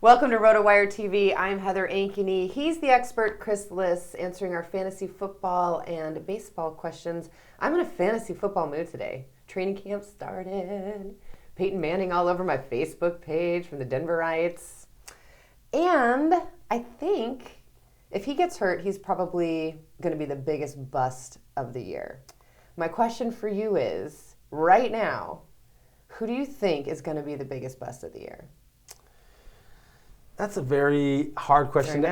Welcome to RotoWire TV. I'm Heather Ankeny. He's the expert, Chris Liss, answering our fantasy football and baseball questions. I'm in a fantasy football mood today. Training camp started. Peyton Manning all over my Facebook page from the Denverites. And I think if he gets hurt, he's probably going to be the biggest bust of the year. My question for you is, right now, who do you think is going to be the biggest bust of the year? That's a very hard question to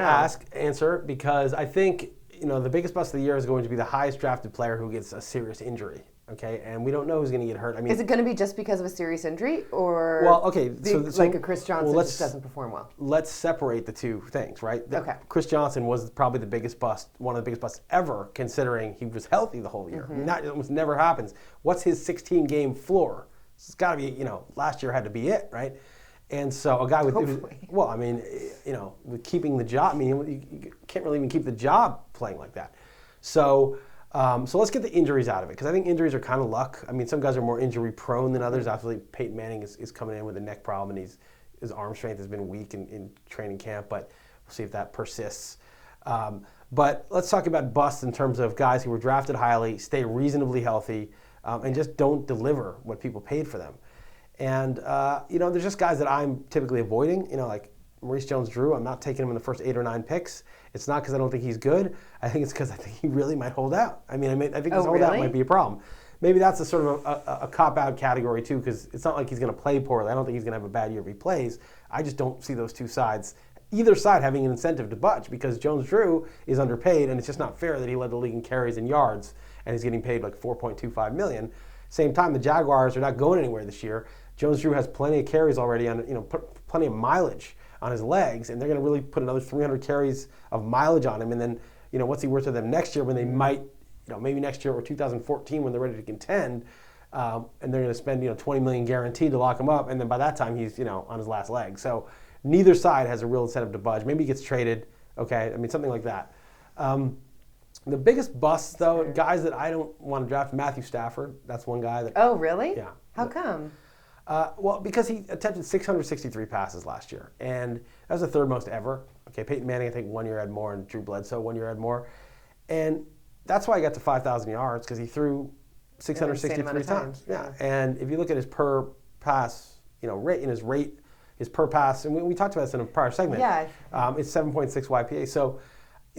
answer, because I think the biggest bust of the year is going to be the highest drafted player who gets a serious injury. Okay, and we don't know who's going to get hurt. I mean, is it going to be just because of a serious injury, or like a Chris Johnson just doesn't perform well? Let's separate the two things, right? Okay. Chris Johnson was probably the biggest bust, one of the biggest busts ever, considering he was healthy the whole year. Mm-hmm. That almost never happens. What's his 16-game floor? It's got to be, last year had to be it, right? And so a guy with, with keeping the job, you can't really even keep the job playing like that. So let's get the injuries out of it, because I think injuries are kind of luck. I mean, some guys are more injury prone than others. Obviously, Peyton Manning is coming in with a neck problem, and his arm strength has been weak in training camp, but we'll see if that persists. But let's talk about busts in terms of guys who were drafted highly, stay reasonably healthy, and just don't deliver what people paid for them. And, there's just guys that I'm typically avoiding, like Maurice Jones-Drew. I'm not taking him in the first 8 or 9 picks. It's not because I don't think he's good. I think it's because I think he really might hold out. I think this holdout might be a problem. Maybe that's a sort of a cop-out category, too, because it's not like he's going to play poorly. I don't think he's going to have a bad year if he plays. I just don't see those two sides, either side having an incentive to budge, because Jones-Drew is underpaid, and it's just not fair that he led the league in carries and yards, and he's getting paid like $4.25 million. Same time, the Jaguars are not going anywhere this year. Jones-Drew has plenty of carries already on, plenty of mileage on his legs, and they're going to really put another 300 carries of mileage on him. And then, what's he worth to them next year when they might, maybe next year or 2014 when they're ready to contend, and they're going to spend, $20 million guaranteed to lock him up, and then by that time he's, on his last leg. So neither side has a real incentive to budge. Maybe he gets traded, something like that. The biggest busts, though, guys that I don't want to draft, Matthew Stafford. That's one guy that. Oh, really? Yeah. How come? Because he attempted 663 passes last year, and that was the third most ever. Okay, Peyton Manning, I think 1 year had more, and Drew Bledsoe 1 year had more. And that's why he got to 5,000 yards, because he threw 663 times. Yeah, and if you look at his per pass, rate, and his per pass, and we talked about this in a prior segment. Yeah. It's 7.6 YPA. So,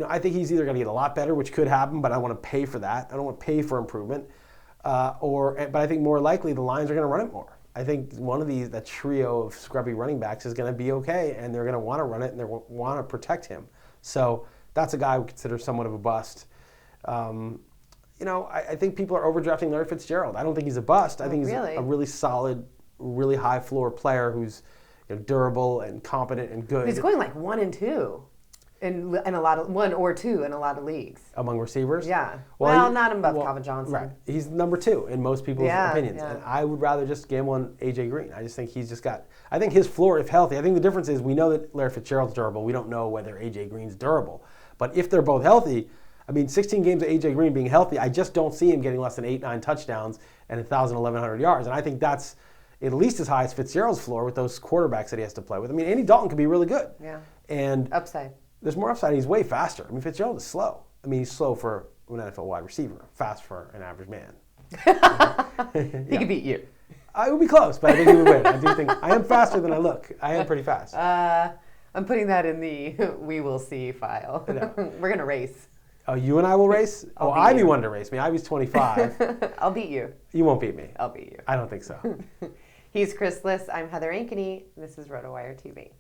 I think he's either going to get a lot better, which could happen, but I want to pay for that. I don't want to pay for improvement. But I think more likely the Lions are going to run it more. I think one of that trio of scrubby running backs is going to be okay, and they're going to want to run it, and they want to protect him. So that's a guy I would consider somewhat of a bust. I think people are overdrafting Larry Fitzgerald. I don't think he's a bust. I think he's a really solid, really high floor player who's durable and competent and good. He's going like 1 and 2. In a lot of 1 or 2 in a lot of leagues. Among receivers? Yeah. Well, not above Calvin Johnson. Right. He's number 2 in most people's opinions. Yeah. And I would rather just gamble on A.J. Green. I just think I think his floor, if healthy, I think the difference is we know that Larry Fitzgerald's durable. We don't know whether A.J. Green's durable. But if they're both healthy, 16 games of A.J. Green being healthy, I just don't see him getting less than 8, 9 touchdowns and 1,100 yards. And I think that's at least as high as Fitzgerald's floor with those quarterbacks that he has to play with. Andy Dalton could be really good. Yeah. And upside. There's more upside. He's way faster. Fitzgerald is slow. He's slow for an NFL wide receiver, fast for an average man. He could beat you. It would be close, but I think he would win. I do think I am faster than I look. I am pretty fast. I'm putting that in the we will see file. No. We're going to race. Oh, you and I will race? Ivy wanted to race me. Ivy's 25. I'll beat you. You won't beat me. I'll beat you. I don't think so. He's Chris Liss. I'm Heather Ankeny. This is RotoWire TV.